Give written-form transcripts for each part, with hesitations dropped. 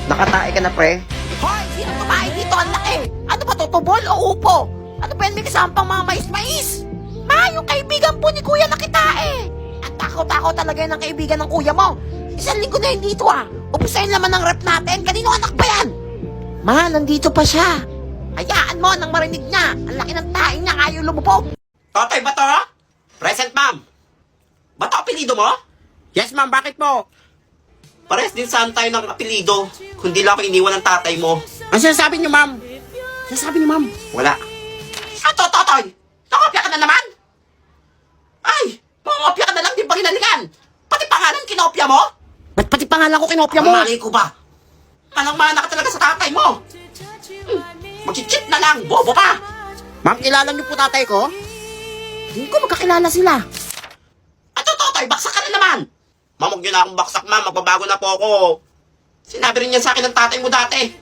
Nakatae ka na, pre? Hoy, sino kumain dito? Ang laki! Ano ba to, tubol o upo? Ano ba yan, may kasampang mga mais-mais? Yung kaibigan po ni kuya nakitae. Ang takaw-takaw talaga yan ng kaibigan ng kuya mo. Isang linggo na yun dito Upisahin naman ng rep natin. Kanino anak ba yan? Ma, nandito pa siya. Hayaan mo nang marinig niya. Ang laki ng tae niya, ayaw lumubog. Totoy ba to? Present, ma'am. Ba to apelido mo? Yes, ma'am. Bakit po? Pares din saan tayo ng apelido. Kundi lang ako iniwan ng tatay mo. Ang sinasabi niyo, ma'am? Sinasabi niyo, ma'am? Wala. Totoy! Nakopya ka na naman? Ay! Mangopya ka na lang, di ba hinalikan? Pati pangalan kinopya mo? Ba't pati pangalan ko kinopya mo? Mali ko ba? Manang-mana ka talaga sa tatay mo. Mag-cheat na lang, bobo pa. Ma'am, kilala niyo po tatay ko? Hindi ko magkakilala sila. Totoy, baksak ka na naman. Ma'am, huwag niyo na akong baksak, ma'am. Magbabago na po ako. Sinabi rin yan sa akin ng tatay mo dati.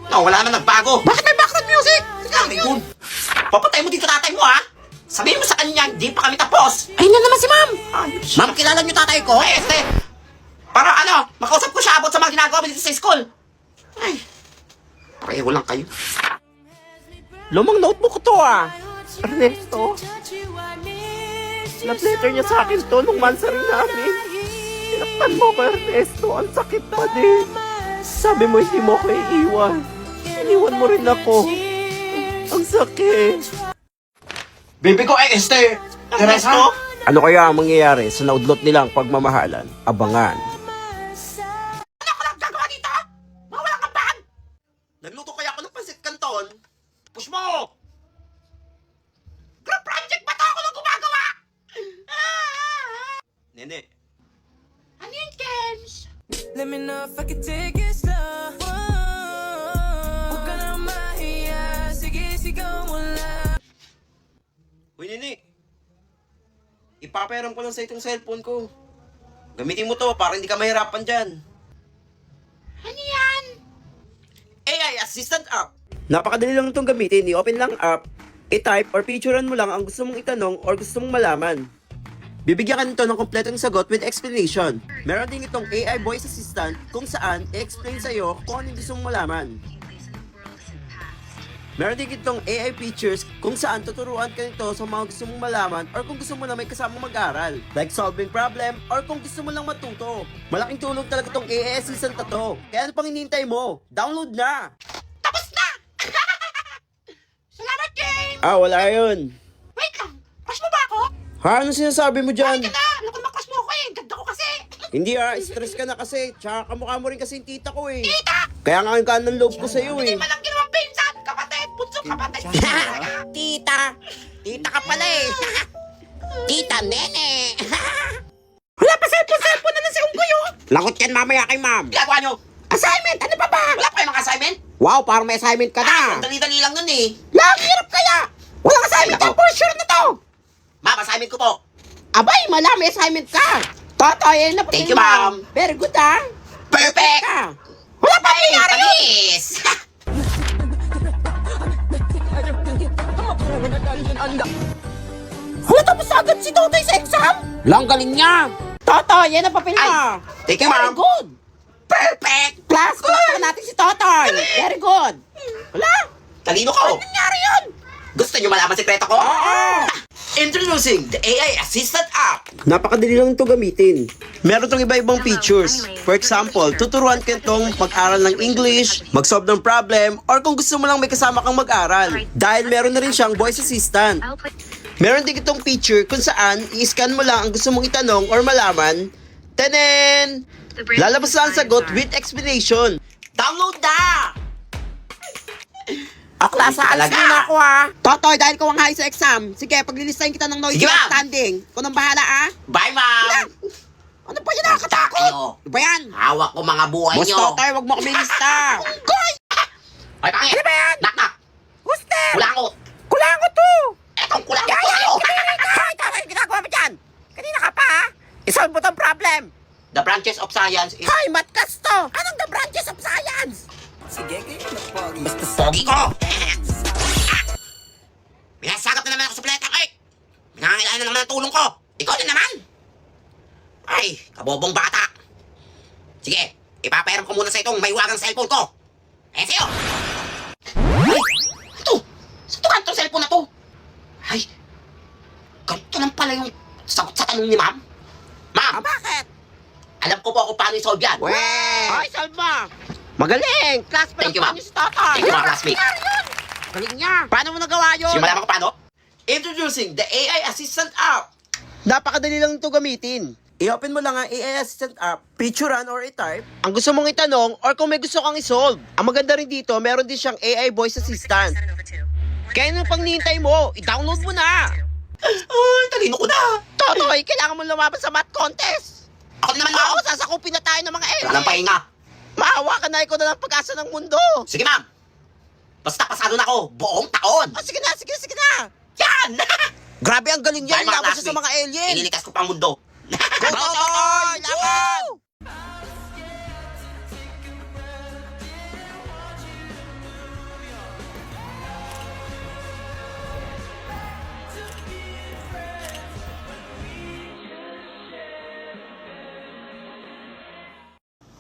No, wala naman nagbago. Bakit may background music? Very good. Papatay mo dito tatay mo, ha? Sabihin mo sa kanya, hindi pa kami tapos. Ayun na naman si ma'am. Ayos. Ma'am, kilala niyo tatay ko? Ay, para makausap ko siya about sa mga ginagawa mo dito sa school. Ay, pareho lang kayo. Lumang notebook ko to Ernesto. Love letter niya sa akin to nung mansari namin. Tinakpan mo ko, Ernesto. Ang sakit pa din. Sabi mo hindi mo ko iiwan. Iniwan mo rin ako. Ang sakit. Baby ko, Esther. Ernesto? Ano kaya ang mangyayari sa naudlot nilang pagmamahalan? Abangan. Ano ko lang gagawa dito? Mawala kang bag? Nagluto kaya ako ng pansit canton. Push mo! Group project ba to ako lang gumagawa? Nene. Ano yun, Kems? Let me know if I can take it slow. Huwag ka na mahiya. Sige, sigaw mo lang. Uy, Nene. Ipapayaram ko lang sa itong cellphone ko. Gamitin mo to para hindi ka mahirapan dyan. Ano yan? AI Assistant App. Napakadali lang itong gamitin. I-open lang app, i-type or picturean mo lang ang gusto mong itanong or gusto mong malaman. Bibigyan ka nito ng kompletong sagot with explanation. Meron din itong AI voice assistant kung saan i-explain sa'yo kung ano yung gusto mong malaman. Meron din itong AI features kung saan tuturuan ka nito sa mga gusto mong malaman or kung gusto mo na may kasamang mag-aral. Like solving problem or kung gusto mo lang matuto. Malaking tulong talaga itong AI assistant na to. Kaya ano pang hinihintay mo? Download na! Tapos na! Salamat, James! Wala yun. Wait lang, crush mo ba ako? Ano sinasabi mo dyan? Ay, na! Naku, makrush mo ako Ganda ko kasi! Hindi stress ka na kasi. Tsaka kamukha mo rin kasi yung tita ko Tita! Kaya nga yung kanan loob ko sa'yo Hindi malaki naman pinsan! Kapatid! Bunsong kapatid! Tita! Tita ka pala Tita Nene! Wala pa cellphone na si Unggoy Langot yan mamaya kay ma'am. Ginagawa nyo? Assignment! Ano pa ba? Wala pa kayong mga assignment? Wow, parang may assignment ka na. Dali-dali lang nun eh. Hirap kaya. Walang assignment Ay, yan for sure na to. Ma'am, assignment ko po. Abay, may assignment ka. Totoy, na Thank you, ma'am. Very good Perfect! Wala pa nangyari yun. Tamis! Hala, tapos agad si Totoy sa exam? Lang galing niya. Totoy, yan ang papel mo. Ay, thank you, Very ma'am. good. Perfect! Class, palakpakan natin si Totoy. Very good. Wala, Talino ko. nangyari yun. Gusto nyo malaman sekreto ko? Introducing the AI Assistant App. Napakadali lang ito gamitin. Meron itong iba-ibang features. For example, tuturuan ka itong mag-aral ng English, mag-solve ng problem, or kung gusto mo lang may kasama kang mag-aral. Dahil meron na rin siyang voice assistant. Meron din itong feature kung saan i-scan mo lang ang gusto mong itanong or malaman. Tenen! Lalabas lang ang sagot with explanation. Download na! Klase, alis Talaga? muna ako Totoy, dahil ko ang high sa exam. Sige, paglilistahin kita ng noisy Sige, ma'am. outstanding. Ikaw nang bahala Bye, ma'am! Ano pa yun nakakatakot? Kayo. Ano ba yan? Hawak ko mga buhay Boss nyo. Totoy, wag mo kami lista. Unggoy! Ay, pangit! Ano ba yan? Knock! Who's there? Kulangot! Kulangot to! Etong kulangot ko Ay, sa'yo! tama yung ginagawa mo dyan. Kanina ka pa Isolve mo tong problem. The branches of science is... Hoy, matkas to! Anong the branches of science? Sige, kayo na pogi. Basta pogi ko! Minasagap na naman ako sa planeta ko eh! Pinangangailangan na naman ang tulong ko! Ikaw na naman! Ay, kabobong bata! Sige, Ipapairam ko muna sa itong may wagang cellphone ko. Eh, sa'yo! Ay! Ito! Sa ito kanto cellphone na to? Ay! Ganito lang pala yung sagot sa tanong ni ma'am. Ma'am! Bakit? Alam ko po kung paano i-solve yan. Ay, Salma! Magaling! Classmate Thank you, ma'am. niyo si Tatay! Thank you, mga classmate. Galing niya! Paano mo nagawa yun? Sige, malaman ko paano? Introducing the AI Assistant app. Napakadali lang ito gamitin. I-open mo lang ang AI Assistant app, picturean or i-type ang gusto mong itanong or kung may gusto kang isolve. Ang maganda rin dito, meron din siyang AI voice assistant. Kaya nung pang nihintay mo, i-download mo na. Ay, talino ko na. Totoy, kailangan mo lumaban sa math contest. Ako naman, ma'am. Ako, sasakupin na tayo ng mga alien. Walang pahinga. Maawa ka na, ikaw na lang pag-asa ng mundo. Sige, ma'am. Basta pasado na ako buong taon. Oh, sige na, sige, sige na. Yan! Grabe, ang galing niya. Dahil mga Laban siya sa mga classmate, alien. Ililikas ko pang mundo. Go, Totoy! Laban!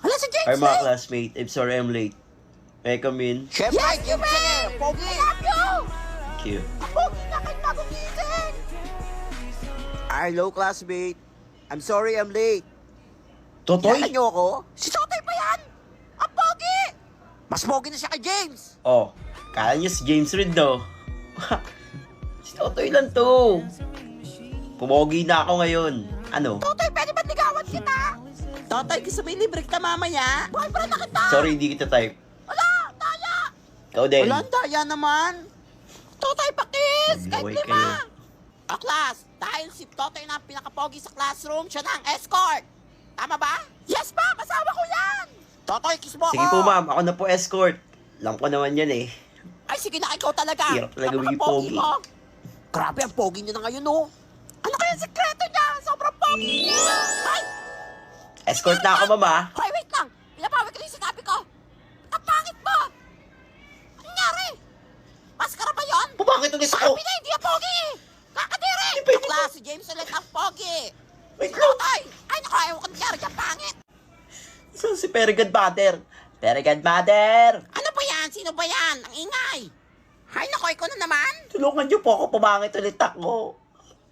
Hala, si James Hi mga eh. classmate, I'm sorry I'm late. May I come in? Siyempre, James eh. Pogi. I love you. Thank you. Pogi na kayo bagong gising. Hello classmate. I'm sorry I'm late. Kilala niyo ako? Si Totoy pa yan. Ang pogi. Mas pogi na siya kay James. Oh, kala niyo si James Reid no? Si Totoy lang to. Pumogi na ako ngayon. Ano? Totoy, pwede ba ligawan kita? Totoy, gusto mo ilibre kita mamaya? Boyfriend na kita. Sorry, hindi kita type. Wala, daya. Ikaw din. Wala, daya naman. Totoy, pakis. Kahit Laway lima. kayo. O, class, dahil si Totoy na ang pinakapogi sa classroom, siya na ang escort. Tama ba? Yes, ma'am. Asawa ko yan. Totoy, kiss mo Sige ako. po ma'am, ako na po escort. Alam ko naman yan eh. Ay, sige na, ikaw talaga. Hirap talaga maging Napaka-pogi pogi. mo. Grabe, ang pogi niya na ngayon, no? Ano kaya ang sekreto niya? Sobrang pogi niya. Ay, Escort na ako mama. hoy, wait lang. Pinapawi ko na yung sinabi ko. Ang pangit mo. Ano nangyari? Maskara ba yun? Bakit ulit ako? Sabi na, hindi ang pogi. Kakadiri. pwede Bakla, si James ulit ang pogi. Wait Si Totoy. Ay, naku, ayaw ko nangyari. Ang pangit. So, si Very Good Mother. Very Good Mother. Ano ba yan? Sino ba yan? Ang ingay. Hay, naku, ikaw na naman. Tulungan niyo po ako, pumangit ulit ako.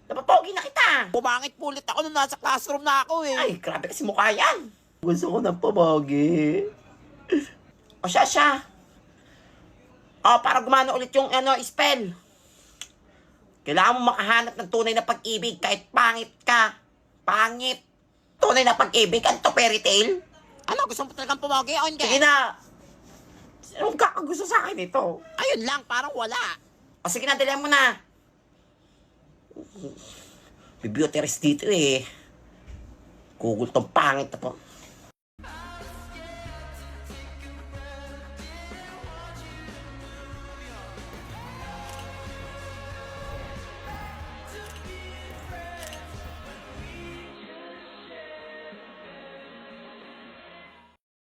Napapogi na kita. Bumangit po ulit ako nung nasa classroom na ako eh. Ay, grabe kasi mukha yan. Gusto ko ng pumagi. O siya. Para gumana ulit yung spell. Kailangan mo makahanap ng tunay na pag-ibig kahit pangit ka. Pangit. Tunay na pag-ibig. Ano to, fairy tale? Ano, gusto mo talagang pumogi o hindi? Sige na. Sino kakagusto sa akin ito? Ayun lang, parang wala. O sige na, dali mo na. May beauty rest dito eh. Google tong pangit na to.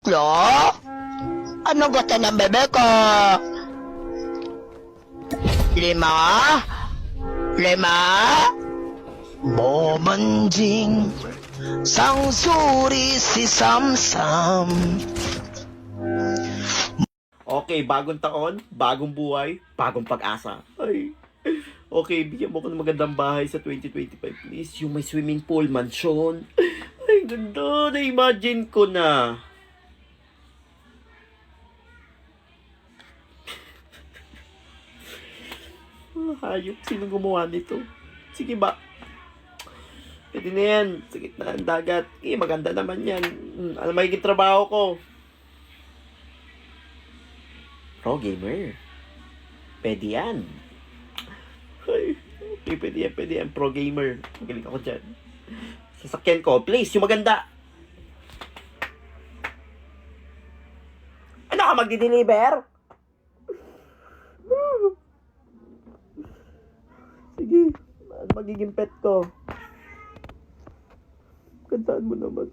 Lo? Ano gusto ng bebe ko? 5? 5? Bomanjing sang suri si Samsam. Okay, bagong taon, bagong buhay, bagong pag-asa. Ay. Okay, bigyan mo ko ng magandang bahay sa 2025, please. Yung may swimming pool, mansion. Ay, ganda. Na-imagine ko na. Hayop, sino gumawa nito? Sige ba? Pwede na yan. Sa gitna ng dagat. Maganda naman yan. Ano magiging trabaho ko? Pro gamer. Pwede yan. Ay, okay, pwede yan. Pro gamer. Magaling ako dyan. Sasakyan ko. Please, yung maganda. Ano ka magdi-deliver? Sige. Ano magiging pet ko? Kantaan mo naman.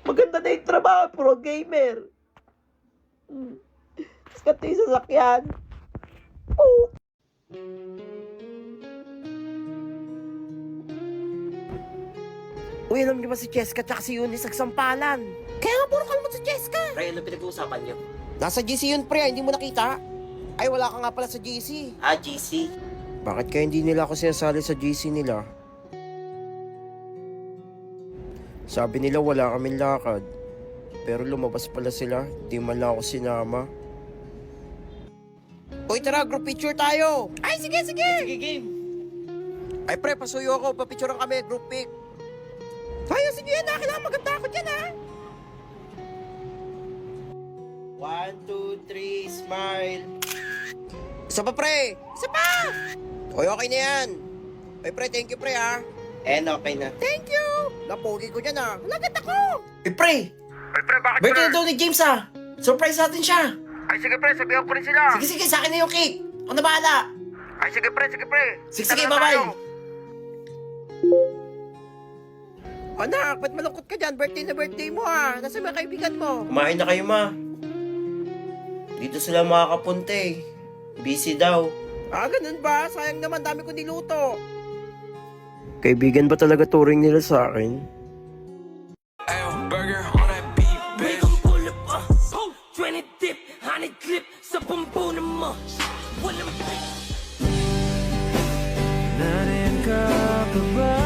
Maganda na yung trabaho, pro gamer. Sikat na yung sasakyan. Oh. Uy, alam niyo ba si Cheska tsaka si Eunice nagsampalan? Kaya nga puro kalmot si Cheska. Pre, ano pinag-uusapan niyo? Nasa GC yun, pre. Hindi mo nakita? Ay, wala ka nga pala sa GC. Ah, GC. Bakit kaya hindi nila ako sinasali sa GC nila? Sabi nila wala kaming lakad. Pero lumabas pala sila. Di man lang ako sinama. Uy, tara, group picture tayo! Ay, sige, sige! Sige, game. Ay, pre, pasuyo ako. Papicturean kami, group pic. Tayo, sige yan, kailangan maganda ako dyan, ha? 1, 2, 3, smile. Isa pa, pre! Isa pa! Uy, okay na yan. Ay, pre, thank you, pre, ha? And okay na. Thank you! Napogi ko dyan, ha? Lagat ako! Eh, pre! Ay, pre, bakit, Birthday na daw ni James, ah! Surprise natin siya! Ay, sige, pre, sabihan ko rin sila. Sige, sige, sa akin na yung cake! Ako na bahala! Ay, sige, pre, sige, pre. Sige, sige, bye-bye! Anak, ba't malungkot ka dyan? Birthday na birthday mo, ha? Nasa mga kaibigan mo? Kumain na kayo, ma. Dito sila makakapunta eh. Busy daw. Ah, ganun ba? Sayang naman, dami ko niluto. Kaibigan ba talaga turing nila sa akin? Burger on that beef, bitch. Pull up, 20 dip, 100 clip, sa pampunan mo. Walang narin ka pa ba?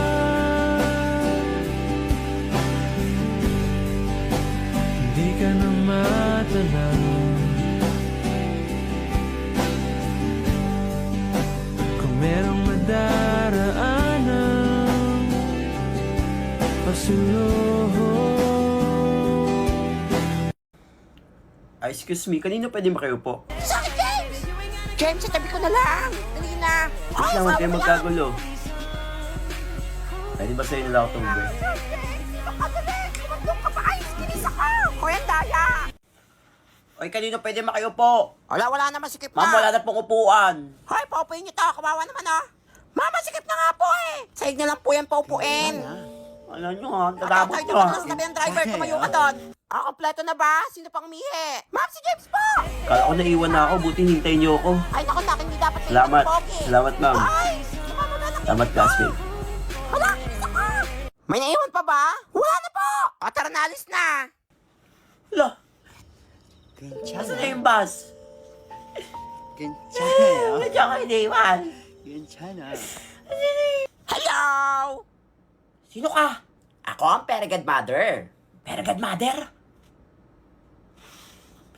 Hindi ka na matanaw. Kung merong madaraanan, pasulong. Excuse me, kanino pwede makiupo? Sakit, James! James, sa tabi ko na lang. Dali na. Please lang, huwag kayo magkagulo. Pwede ba sa'yo nila ako tubig? Kuya, daya! Oy, kanino pwede makiupo? Wala naman sikip Ma'am, wala na pong upuan. Hoy, paupuin niyo to. Kawawa naman, oh. Mama, sikip na nga po, eh. Saig na lang po yan paupuin. Alam nyo ha, dadabot Tatay, nyo doon ha. lang sabi ang driver. Tumayo ka doon. Ah, kompleto na ba? Sino pang umihi? Ma'am, si James po! Kala ko naiwan na ako, buti hintayin nyo ako. Ay, naku, nakin, hindi dapat kayo Salamat. pogi. Salamat, ma'am. Ay, sumama na lang. Salamat, classmate. Wala, isa ka! May naiwan pa ba? Wala na po! O, tara na, alis na. Hala, nasa na yung bus? 괜찮아요. Nandiyan kayo naiwan. 괜찮아. Hello! Sino ka? Ako ang Perigad Mother. Perigad Mother?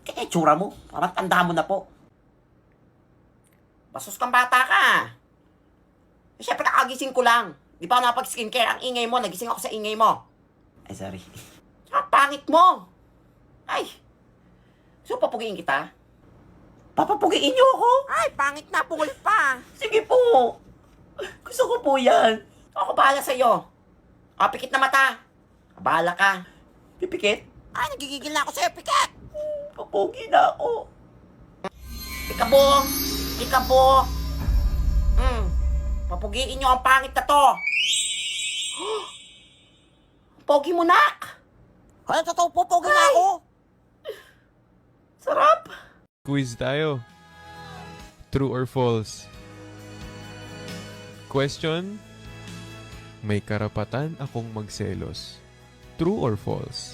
Kaya tsura mo, parang tanda mo na po. Basos kang bata ka. Siyempre, nakagising ko lang. Di pa ako napag-skincare. Ang ingay mo, nagising ako sa ingay mo. Ay, sorry. Ang pangit mo. Ay. So, papugiin kita? Papapugiin niyo ako? Ay, pangit na, pungol pa. Sige po. Gusto ko po yan. Ako bahala sa'yo. O, pikit na mata. Bahala ka. Pipikit? Ay, nagigigil na ako sa'yo, Piket. Papugi na ako. Ikabo. Ikabo. Papugiin niyo ang pangit na to. Pogi mo, nak. Ano, totoo po, pogi na ako. Sarap. Quiz tayo. True or false? Question: may karapatan akong magselos. True or false?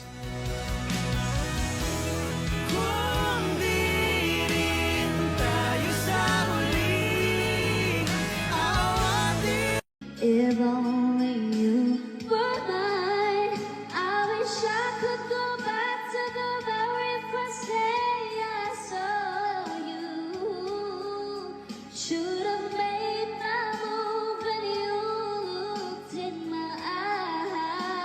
Kung di rin tayo sa huli, awatin. If only you were mine, I wish I could go back to the very first day I saw you. Should have made my move when you looked in my eyes.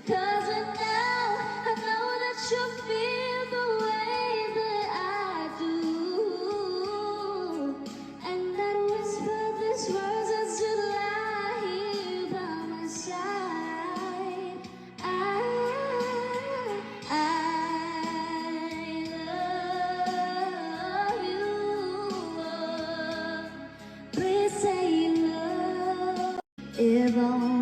'Cause now I know that you feel the way that I do. And that whisper these words as you lie here by my side. I love you. Please say you love. If only